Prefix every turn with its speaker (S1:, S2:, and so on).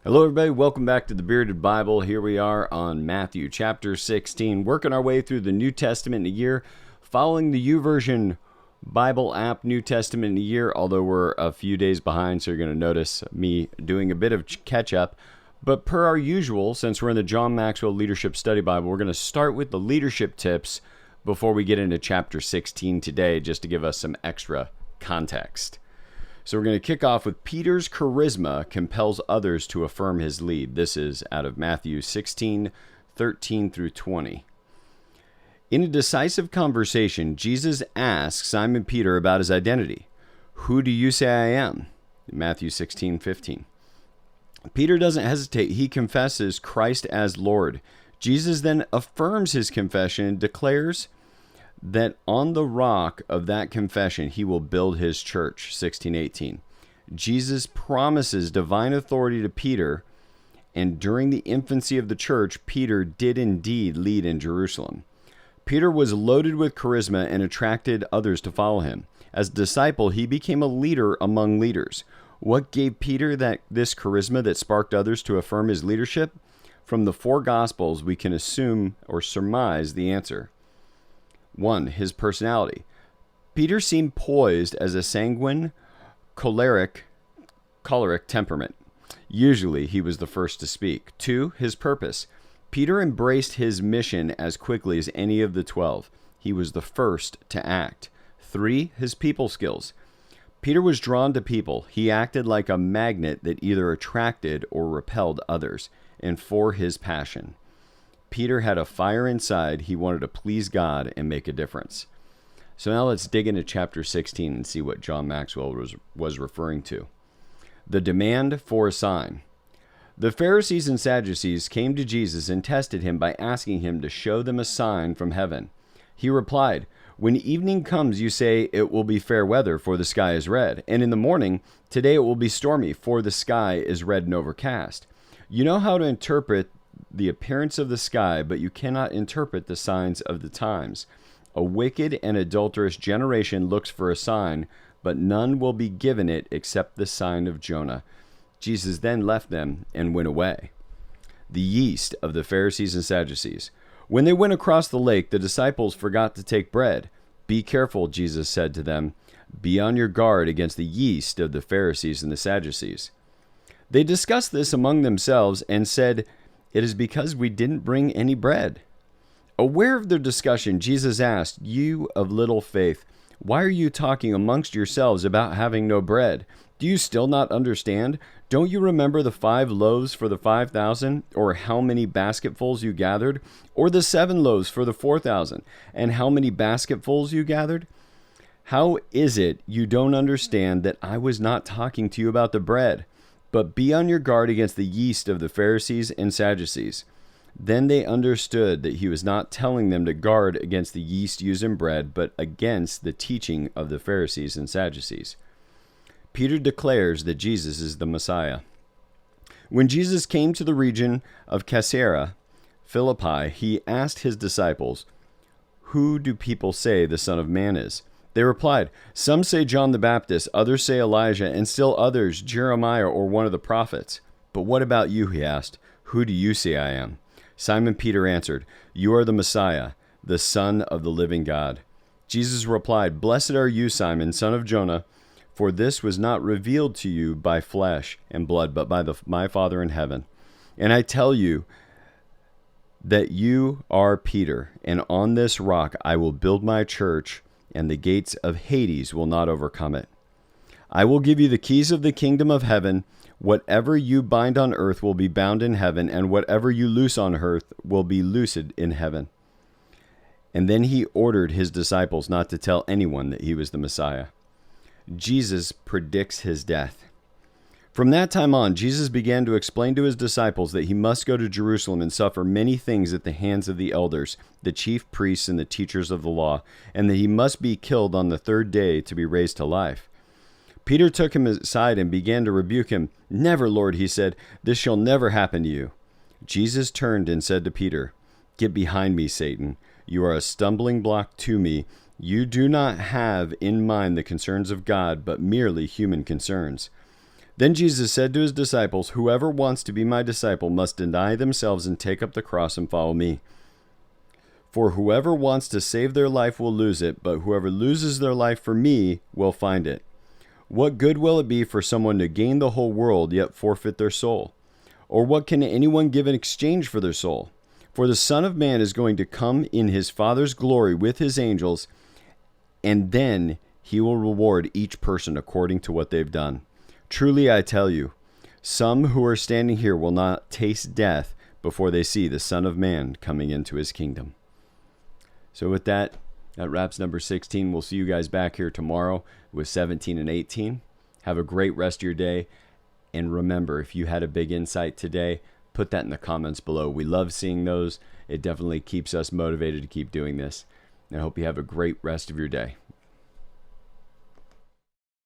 S1: Hello, everybody. Welcome back to the Bearded Bible. Here we are on Matthew chapter 16, working our way through the New Testament in a year, following the YouVersion Bible app New Testament in a year, although we're a few days behind, so you're going to notice me doing a bit of catch up. But per our usual, since we're in the John Maxwell Leadership Study Bible, we're going to start with the leadership tips before we get into chapter 16 today, just to give us some extra context. So we're going to kick off with Peter's charisma compels others to affirm his lead. This is out of Matthew 16:13 through 20. In a decisive conversation, Jesus asks Simon Peter about his identity. Who do you say I am? Matthew 16:15. Peter doesn't hesitate. He confesses Christ as Lord. Jesus then affirms his confession and declares that on the rock of that confession, he will build his church, 16:18. Jesus promises divine authority to Peter, and during the infancy of the church, Peter did indeed lead in Jerusalem. Peter was loaded with charisma and attracted others to follow him. As a disciple, he became a leader among leaders. What gave Peter this charisma that sparked others to affirm his leadership? From the four Gospels, we can assume or surmise the answer. 1. His personality. Peter seemed poised as a sanguine, choleric temperament. Usually, he was the first to speak. 2. His purpose. Peter embraced his mission as quickly as any of the 12. He was the first to act. 3. His people skills. Peter was drawn to people. He acted like a magnet that either attracted or repelled others. And 4. His passion. Peter had a fire inside. He wanted to please God and make a difference. So now let's dig into chapter 16 and see what John Maxwell was referring to. The demand for a sign. The Pharisees and Sadducees came to Jesus and tested him by asking him to show them a sign from heaven. He replied, "When evening comes, you say it will be fair weather, for the sky is red. And in the morning, today it will be stormy, for the sky is red and overcast. You know how to interpret the appearance of the sky, but you cannot interpret the signs of the times. A wicked and adulterous generation looks for a sign, but none will be given it except the sign of Jonah." Jesus then left them and went away. The yeast of the Pharisees and Sadducees. When they went across the lake, the disciples forgot to take bread. "Be careful," Jesus said to them. "Be on your guard against the yeast of the Pharisees and the Sadducees." They discussed this among themselves and said, "It is because we didn't bring any bread." Aware of their discussion, Jesus asked, "You of little faith, why are you talking amongst yourselves about having no bread? Do you still not understand? Don't you remember the 5 loaves for the 5,000, or how many basketfuls you gathered? Or the 7 loaves for the 4,000, and how many basketfuls you gathered? How is it you don't understand that I was not talking to you about the bread? But be on your guard against the yeast of the Pharisees and Sadducees." Then they understood that he was not telling them to guard against the yeast used in bread, but against the teaching of the Pharisees and Sadducees. Peter declares that Jesus is the Messiah. When Jesus came to the region of Caesarea Philippi, he asked his disciples, "Who do people say the Son of Man is?" They replied, "Some say John the Baptist, others say Elijah, and still others Jeremiah or one of the prophets." "But what about you?" he asked. "Who do you say I am?" Simon Peter answered, "You are the Messiah, the Son of the living God." Jesus replied, "Blessed are you, Simon, son of Jonah, for this was not revealed to you by flesh and blood, but by my Father in heaven. And I tell you that you are Peter, and on this rock I will build my church, and the gates of Hades will not overcome it. I will give you the keys of the kingdom of heaven. Whatever you bind on earth will be bound in heaven, and whatever you loose on earth will be loosed in heaven." And then he ordered his disciples not to tell anyone that he was the Messiah. Jesus predicts his death. From that time on, Jesus began to explain to his disciples that he must go to Jerusalem and suffer many things at the hands of the elders, the chief priests, and the teachers of the law, and that he must be killed on the 3rd day to be raised to life. Peter took him aside and began to rebuke him. "Never, Lord," he said, "this shall never happen to you." Jesus turned and said to Peter, "Get behind me, Satan. You are a stumbling block to me. You do not have in mind the concerns of God, but merely human concerns." Then Jesus said to his disciples, "Whoever wants to be my disciple must deny themselves and take up the cross and follow me. For whoever wants to save their life will lose it, but whoever loses their life for me will find it. What good will it be for someone to gain the whole world yet forfeit their soul? Or what can anyone give in exchange for their soul? For the Son of Man is going to come in his Father's glory with his angels, and then he will reward each person according to what they've done. Truly I tell you, some who are standing here will not taste death before they see the Son of Man coming into his kingdom." So with that wraps number 16. We'll see you guys back here tomorrow with 17 and 18. Have a great rest of your day. And remember, if you had a big insight today, put that in the comments below. We love seeing those. It definitely keeps us motivated to keep doing this. And I hope you have a great rest of your day.